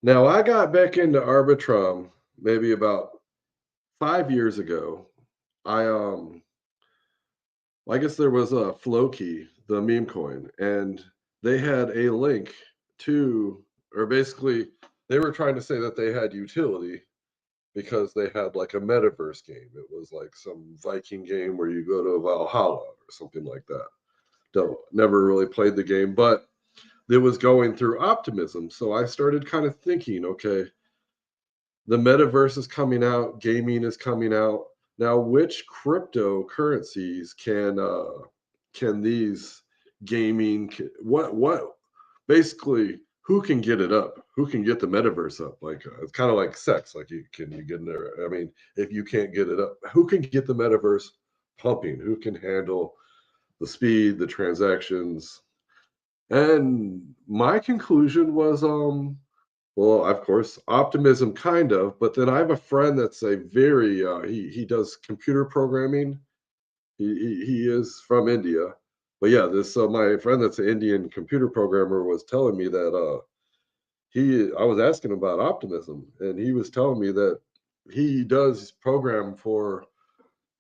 Now I got back into Arbitrum maybe about 5 years ago. I, I guess there was a Floki, the meme coin, and they had a link to or basically they were trying to say that they had utility because they had like a metaverse game. It was like some Viking game where you go to Valhalla or something like that. Don't never really played the game, but it was going through optimism. So I started kind of thinking, okay, the metaverse is coming out, gaming is coming out. Now, which cryptocurrencies can these what basically who can get it up? Who can get the metaverse up? Like it's kind of like sex. Like you get in there? I mean, if you can't get it up, who can get the metaverse pumping? Who can handle the speed, the transactions? And my conclusion was well, of course, optimism, kind of. But then I have a friend that's a very he does computer programming. He is from India, but yeah, this so my friend that's an Indian computer programmer was telling me that he I was asking him about optimism, and he was telling me that he does program for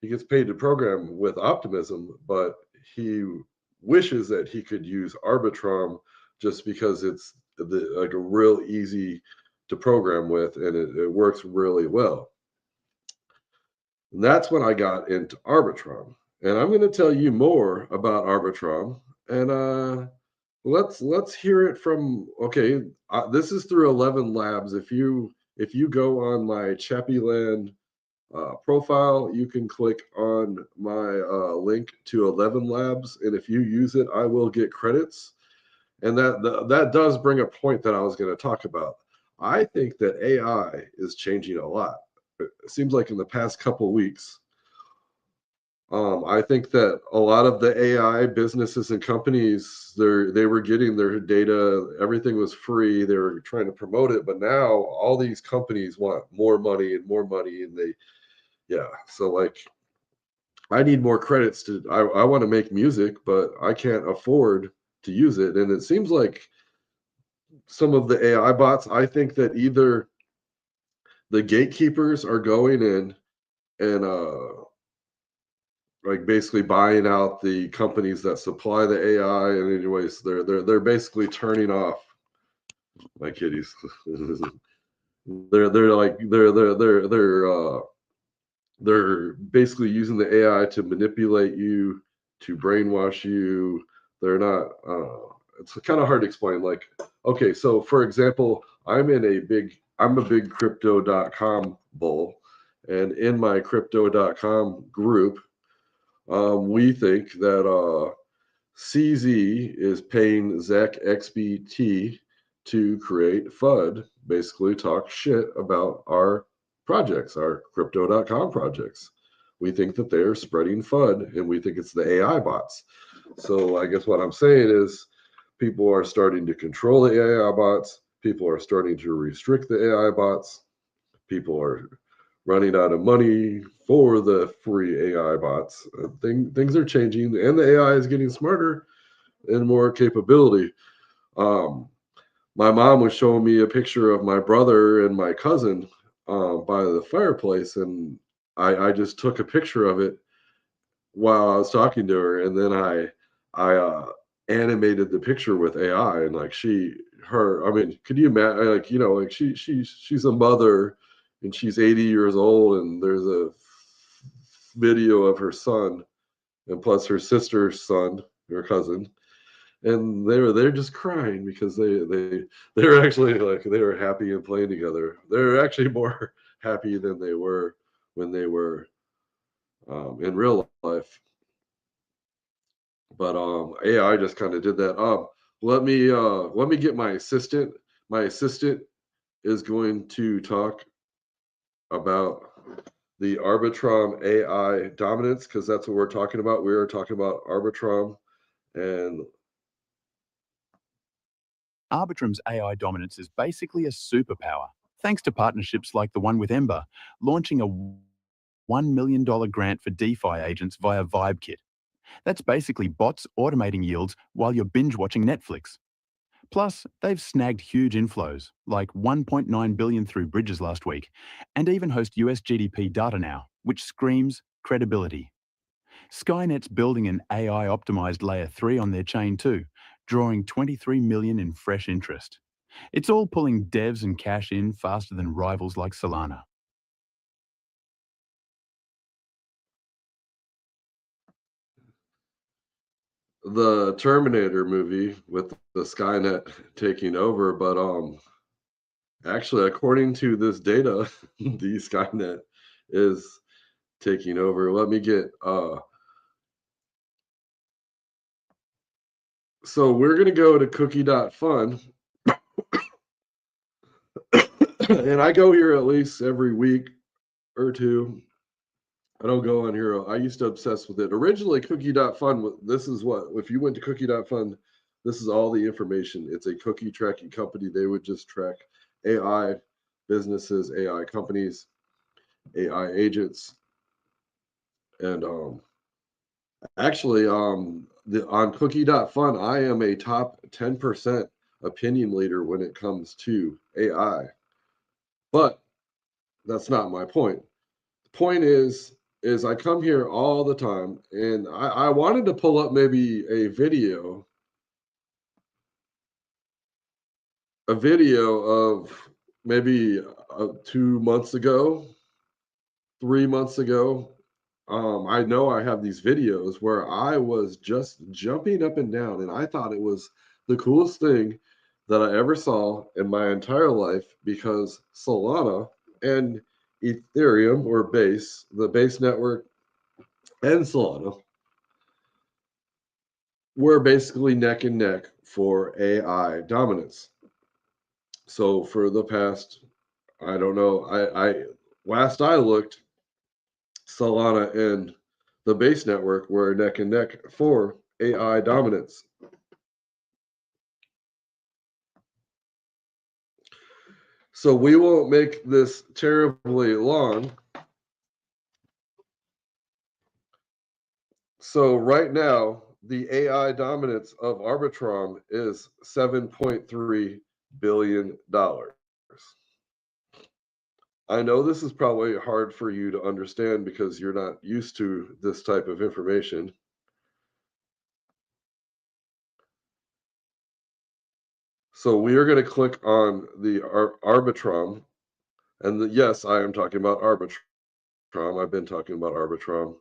he gets paid to program with optimism, but he wishes that he could use Arbitrum just because it's like a real easy to program with and it works really well. And that's when I got into Arbitrum. And I'm going to tell you more about Arbitrum. And let's hear it from okay. This is through 11 Labs. If you go on my Chappyland profile, you can click on my link to 11 Labs, and if you use it, I will get credits. And that does bring a point that I was going to talk about. I think that AI is changing a lot. It seems like in the past couple weeks, I think that a lot of the AI businesses and companies, they were getting their data, everything was free. They were trying to promote it, but now all these companies want more money, and they yeah. So like I need more credits to I want to make music, but I can't afford to use it. And it seems like some of the AI bots, I think that either the gatekeepers are going in and like basically buying out the companies that supply the AI, and anyways, they're basically turning off my kitties. they're like they're basically using the AI to manipulate you, to brainwash you. They're not. It's kind of hard to explain. Like, okay, so for example, I'm a big crypto.com bull, and in my crypto.com group, we think that CZ is paying Zach XBT to create FUD, basically talk shit about our projects, our crypto.com projects. We think that they're spreading FUD, and we think it's the AI bots. So I guess what I'm saying is people are starting to control the AI bots. People are starting to restrict the AI bots. People are running out of money for the free AI bots. Things are changing, and the AI is getting smarter and more capability. Um, my mom was showing me a picture of my brother and my cousin by the fireplace, and I just took a picture of it while I was talking to her, and then I animated the picture with AI, and like I mean, could you imagine? Like like she's a mother, and she's 80 years old, and there's a video of her son, and plus her sister's son, her cousin, and they're just crying because they're actually like they were happy and playing together. They're actually more happy than they were when they were in real life. But AI just kind of did that. Let me get my assistant. My assistant is going to talk about the Arbitrum AI dominance because that's what we're talking about. We are talking about Arbitrum, and Arbitrum's AI dominance is basically a superpower, thanks to partnerships like the one with Ember, launching a $1 million grant for DeFi agents via VibeKit. That's basically bots automating yields while you're binge watching Netflix. Plus, they've snagged huge inflows, like 1.9 billion through bridges last week, and even host US GDP data now, which screams credibility. Skynet's building an AI-optimized layer 3 on their chain too, drawing 23 million in fresh interest. It's all pulling devs and cash in faster than rivals like Solana. The Terminator movie with the Skynet taking over, but actually, according to this data, the Skynet is taking over. Let me get so we're gonna go to cookie.fun. And I go here at least every week or two. I don't go on here. I used to obsess with it. Originally, cookie.fun, this is what, if you went to cookie.fun, this is all the information. It's a cookie tracking company. They would just track AI businesses, AI companies, AI agents. And actually, on cookie.fun, I am a top 10% opinion leader when it comes to AI. But that's not my point. The point is I come here all the time, and I wanted to pull up maybe a video of maybe 2 months ago, 3 months ago. I know I have these videos where I was just jumping up and down, and I thought it was the coolest thing that I ever saw in my entire life, because Solana and Ethereum, or Base, the Base network, and Solana were basically neck and neck for AI dominance. So for the past, I don't know, I last I looked, Solana and the Base network were neck and neck for AI dominance. So we won't make this terribly long. So right now, the AI dominance of Arbitrum is $7.3 billion. I know this is probably hard for you to understand because you're not used to this type of information. So we are going to click on the Arbitrum. And yes, I am talking about Arbitrum. I've been talking about Arbitrum.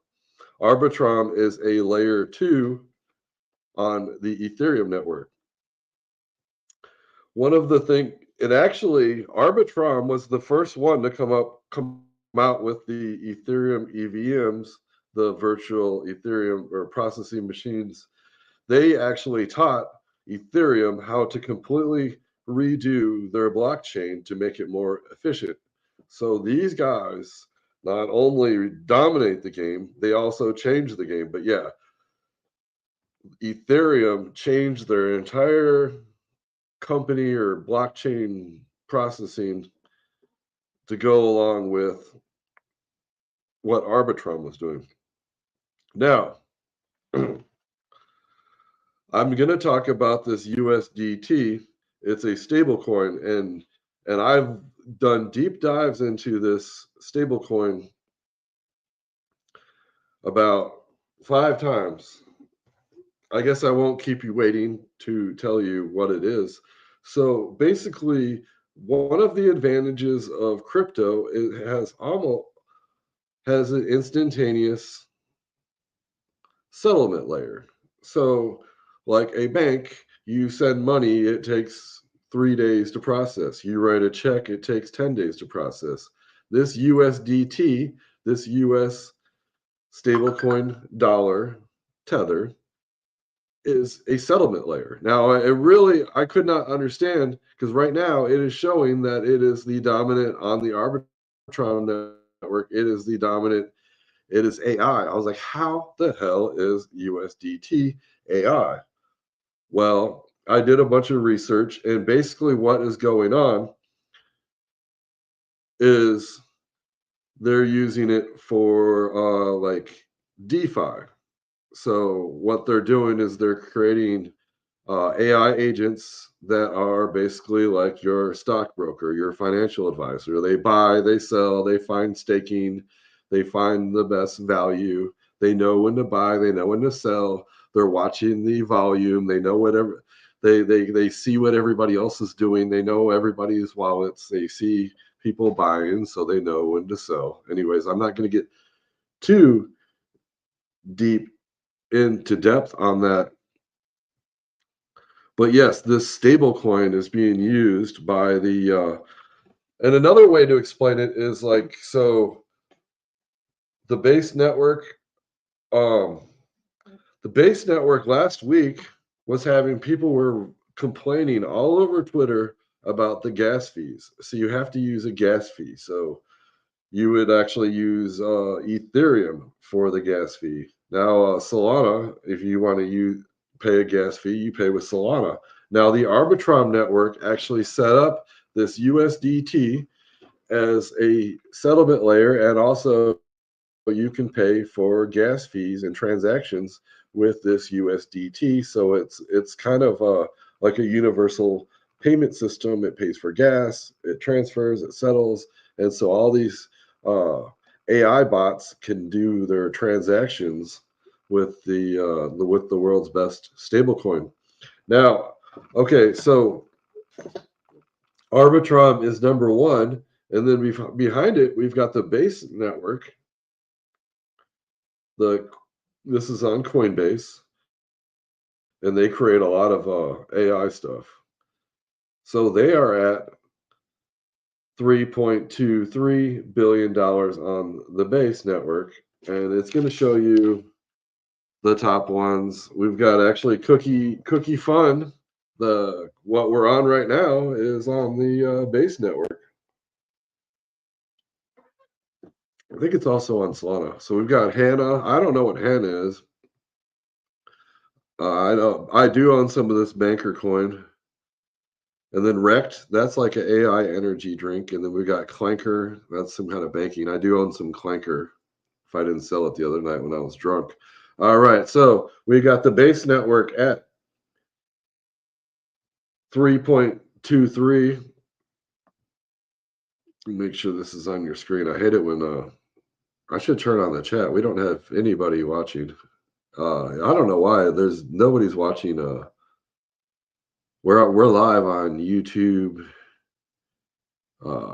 Arbitrum is a layer 2 on the Ethereum network. One of the things, it actually, Arbitrum was the first one to come out with the Ethereum EVMs, the virtual Ethereum or processing machines. They actually taught Ethereum how to completely redo their blockchain to make it more efficient. So these guys not only dominate the game, they also change the game. But yeah, Ethereum changed their entire company or blockchain processing to go along with what Arbitrum was doing. Now, I'm going to talk about this USDT. It's a stable coin, and I've done deep dives into this stable coin about 5 times. I guess I won't keep you waiting to tell you what it is. So basically, one of the advantages of crypto, it has an instantaneous settlement layer. So like a bank, you send money, it takes 3 days to process. You write a check, it takes 10 days to process. This USDT, this US stablecoin dollar tether, is a settlement layer. Now, I could not understand, because right now it is showing that it is the dominant on the Arbitrum network. It is the dominant. It is AI. I was like, how the hell is USDT AI? Well, I did a bunch of research, and basically what is going on is they're using it for like DeFi. So what they're doing is they're creating AI agents that are basically like your stockbroker, your financial advisor. They buy, they sell, they find staking, they find the best value. They know when to buy, they know when to sell. They're watching the volume. They know whatever they see what everybody else is doing. They know everybody's wallets. They see people buying, so they know when to sell. Anyways, I'm not going to get too deep into depth on that. But yes, this stable coin is being used by the and another way to explain it is like, so the base network, um the base network last week was having people were complaining all over Twitter about the gas fees. So you have to use a gas fee. So you would actually use Ethereum for the gas fee. Now, Solana, if you want to pay a gas fee, you pay with Solana. Now, the Arbitrum network actually set up this USDT as a settlement layer, and also you can pay for gas fees and transactions with this USDT. So it's kind of like a universal payment system. It pays for gas, it transfers, it settles, and so all these AI bots can do their transactions with the world's best stablecoin. Now, okay, so Arbitrum is number one, and then behind it we've got the base network. This is on Coinbase, and they create a lot of AI stuff. So they are at $3.23 billion on the base network, and it's going to show you the top ones. We've got actually Cookie Fun. What we're on right now is on the base network. I think it's also on Solana. So we've got Hana. I don't know what Hana is. I do own some of this Banker coin. And then Rect, that's like an AI energy drink. And then we got Clanker, that's some kind of banking. I do own some Clanker if I didn't sell it the other night when I was drunk. All right, so we got the base network at 3.23. Make sure this is on your screen. I hate it when I should turn on the chat. We don't have anybody watching. I don't know why. Nobody's watching. We're live on YouTube,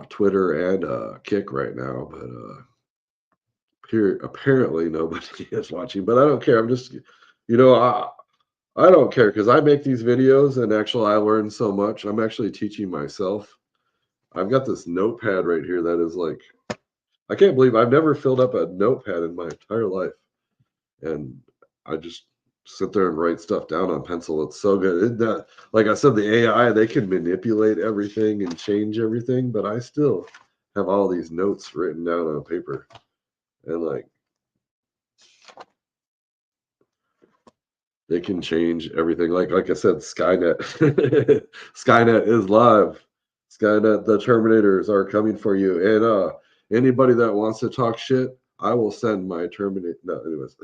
Twitter, and Kick right now, but here apparently nobody is watching. But I don't care. I'm just, I don't care because I make these videos and actually I learn so much. I'm actually teaching myself. I've got this notepad right here that is like, I can't believe I've never filled up a notepad in my entire life, and I just sit there and write stuff down on pencil. It's so good. Like I said, the AI, they can manipulate everything and change everything, but I still have all these notes written down on paper. And like, they can change everything. Like I said, Skynet. Skynet is live. Skynet, the Terminators are coming for you. And anybody that wants to talk shit, I will send my Terminator. No, anyways.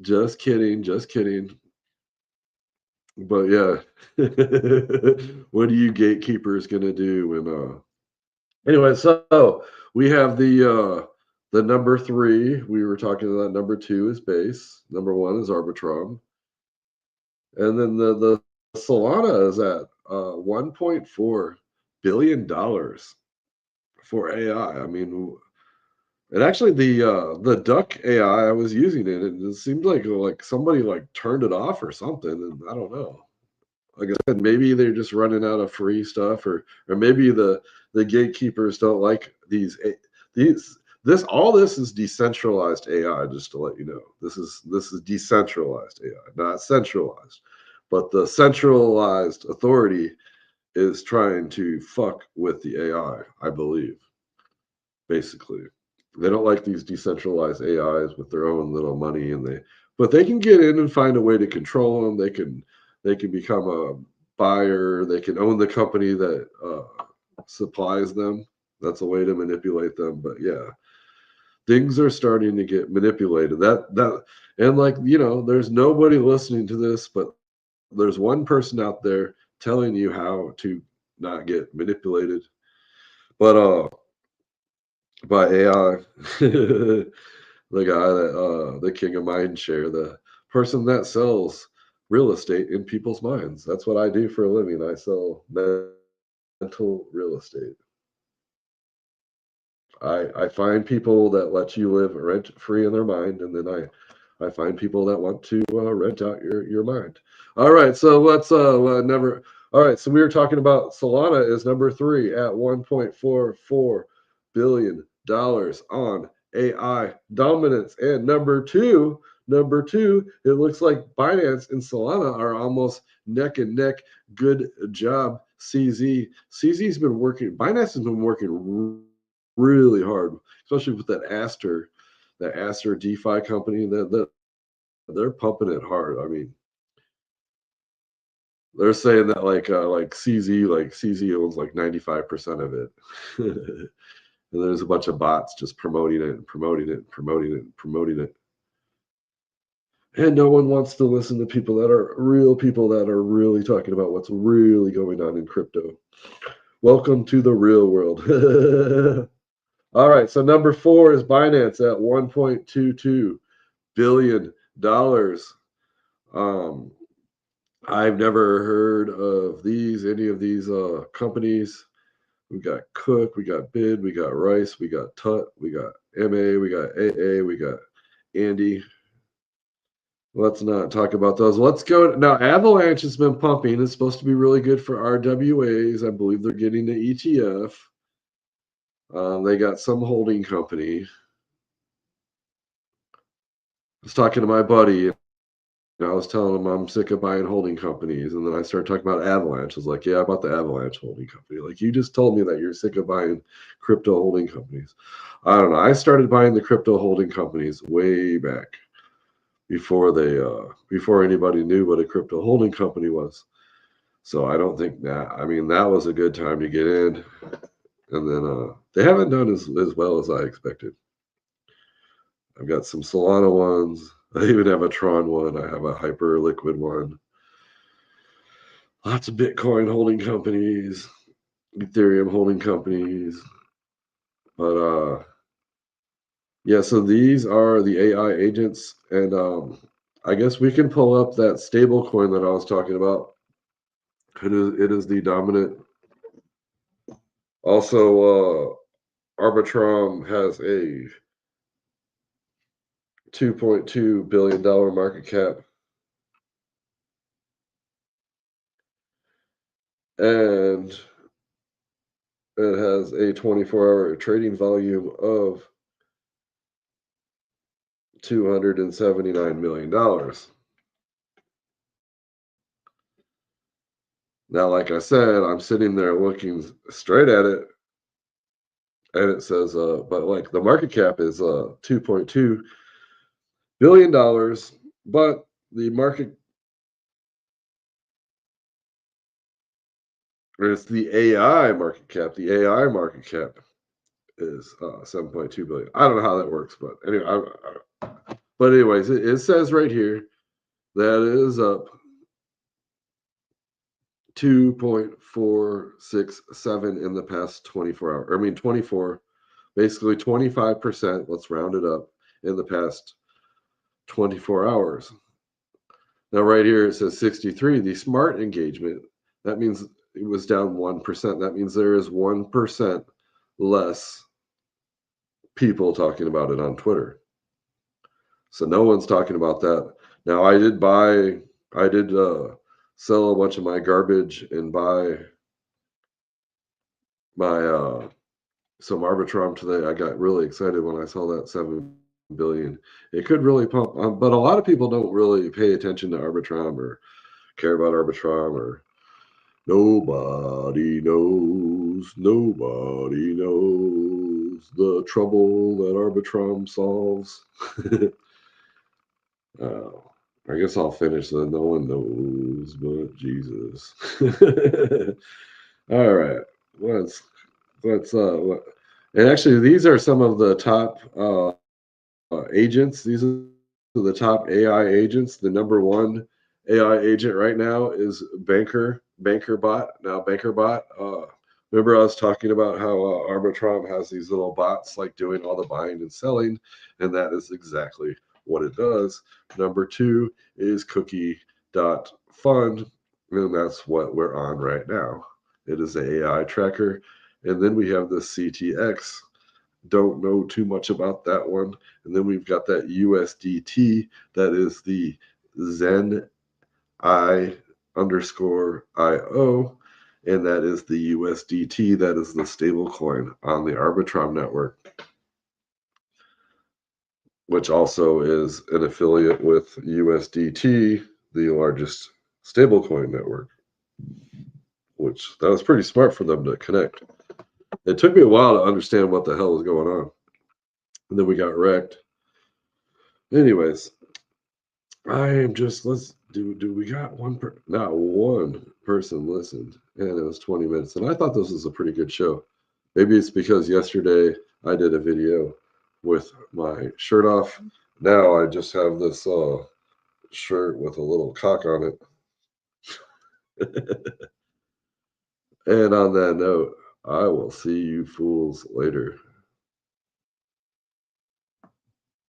Just kidding, just kidding. But yeah, what are you gatekeepers gonna do when anyway, so we have the number 3. We were talking about number 2 is base, number 1 is Arbitrum, and then the Solana is at $1.4 billion for AI. I mean, and actually the Duck AI, I was using it, and it seemed like somebody like turned it off or something, and I don't know. Like I said, maybe they're just running out of free stuff, or maybe the gatekeepers don't like these. All this is decentralized AI. Just to let you know, this is decentralized AI, not centralized. But the centralized authority is trying to fuck with the AI, I believe. Basically, they don't like these decentralized AIs with their own little money, but they can get in and find a way to control them. They can become a buyer. They can own the company that supplies them. That's a way to manipulate them. But yeah, things are starting to get manipulated. And like, there's nobody listening to this, but there's one person out there telling you how to not get manipulated. But by AI, the guy that the king of mindshare, the person that sells real estate in people's minds. That's what I do for a living. I sell mental real estate. I find people that let you live rent free in their mind, and then I find people that want to rent out your mind. All right, so let's never. All right, so we were talking about Solana is number 3 at $1.44 billion on AI dominance, and number two, it looks like Binance and Solana are almost neck and neck. Good job, CZ. CZ's been working. Binance has been working really hard, especially with that Aster DeFi company. That they're pumping it hard. I mean, they're saying that like CZ owns like 95% of it. And there's a bunch of bots just promoting it and promoting it and promoting it and promoting it. And no one wants to listen to people that are really talking about what's really going on in crypto. Welcome to the real world. All right, so number 4 is Binance at $1.22 billion. I've never heard of any of these companies. We got Cook, we got Bid, we got Rice, we got Tut, we got MA, we got AA, we got Andy. Let's not talk about those. Let's go now. Avalanche has been pumping. It's supposed to be really good for RWAs. I believe they're getting the ETF. They got some holding company. I was talking to my buddy, and I was telling him I'm sick of buying holding companies. And then I started talking about Avalanche. I was like, yeah, I bought the Avalanche holding company. Like, you just told me that you're sick of buying crypto holding companies. I don't know. I started buying the crypto holding companies way back before anybody knew what a crypto holding company was. So I don't think that was a good time to get in. And then they haven't done as well as I expected. I've got some Solana ones. I even have a Tron one. I have a hyper liquid one. Lots of Bitcoin holding companies, Ethereum holding companies. But yeah, so these are the AI agents. And I guess we can pull up that stable coin that I was talking about. It is the dominant. Also, Arbitrum has a $2.2 billion market cap. And it has a 24-hour trading volume of $279 million. Now, like I said, I'm sitting there looking straight at it, and it says, but like the market cap is $2.2 billion, but the market, it's the AI market cap. The AI market cap is 7.2 billion. I don't know how that works, but anyway, but anyways, it says right here that it is up 2.467 in the past 24 hours. I mean, 24, basically 25%. Let's round it up in the past 24 hours. Now, right here it says 63. The smart engagement. That means it was down 1%. That means there is 1% less people talking about it on Twitter. So no one's talking about that. Now, I did sell a bunch of my garbage and buy my some Arbitrum today. I got really excited when I saw that 7 billion. It could really pump, but a lot of people don't really pay attention to Arbitrum or care about Arbitrum, or nobody knows the trouble that Arbitrum solves. I guess I'll finish the no one knows but Jesus. All right. Let's And actually, these are some of the top agents. These are the top AI agents. The number one AI agent right now is BankerBot. Now, BankerBot. Remember, I was talking about how Arbitrum has these little bots like doing all the buying and selling, and that is exactly what it does. Number two is Cookie.Fund, and that's what we're on right now. It is an AI tracker. And then we have the CTX. Don't know too much about that one. And then we've got that USDT, that is the Zen I underscore IO, and that is the USDT, that is the stable coin on the Arbitrum network, which also is an affiliate with USDT, the largest stablecoin network, which that was pretty smart for them to connect. It took me a while to understand what the hell was going on. And then we got wrecked. Anyways, I am just, let's do we got not one person listened, and it was 20 minutes. And I thought this was a pretty good show. Maybe it's because yesterday I did a video with my shirt off. Now I just have this shirt with a little cock on it. And on that note, I will see you fools later.